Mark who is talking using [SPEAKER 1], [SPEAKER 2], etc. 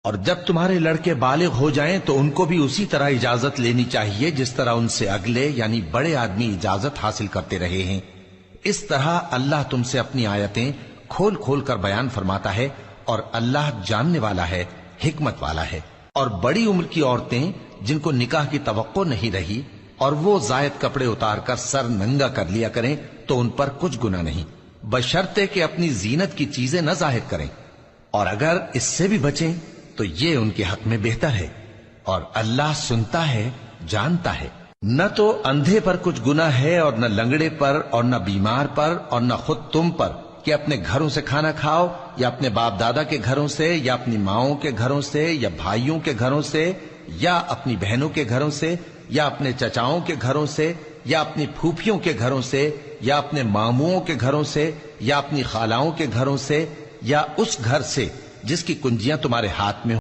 [SPEAKER 1] اور جب تمہارے لڑکے بالغ ہو جائیں تو ان کو بھی اسی طرح اجازت لینی چاہیے جس طرح ان سے اگلے یعنی بڑے آدمی اجازت حاصل کرتے رہے ہیں۔ اس طرح اللہ تم سے اپنی آیتیں کھول کھول کر بیان فرماتا ہے، اور اللہ جاننے والا ہے، حکمت والا ہے۔ اور بڑی عمر کی عورتیں جن کو نکاح کی توقع نہیں رہی اور وہ زائد کپڑے اتار کر سر ننگا کر لیا کریں تو ان پر کچھ گناہ نہیں، بشرطے کہ اپنی زینت کی چیزیں نہ ظاہر کریں، اور اگر اس سے بھی بچیں تو یہ ان کے حق میں بہتر ہے، اور اللہ سنتا ہے، جانتا ہے۔ نہ تو اندھے پر کچھ گناہ ہے اور نہ لنگڑے پر اور نہ بیمار پر اور نہ خود تم پر کہ اپنے گھروں سے کھانا کھاؤ، یا اپنے باپ دادا کے گھروں سے، یا اپنی ماؤں کے گھروں سے، یا بھائیوں کے گھروں سے، یا اپنی بہنوں کے گھروں سے، یا اپنے چچاؤں کے گھروں سے، یا اپنی پھوپھیوں کے گھروں سے، یا اپنے ماموں کے گھروں سے، یا اپنی خالاؤں کے گھروں سے، یا اس گھر سے جس کی کنجیاں تمہارے ہاتھ میں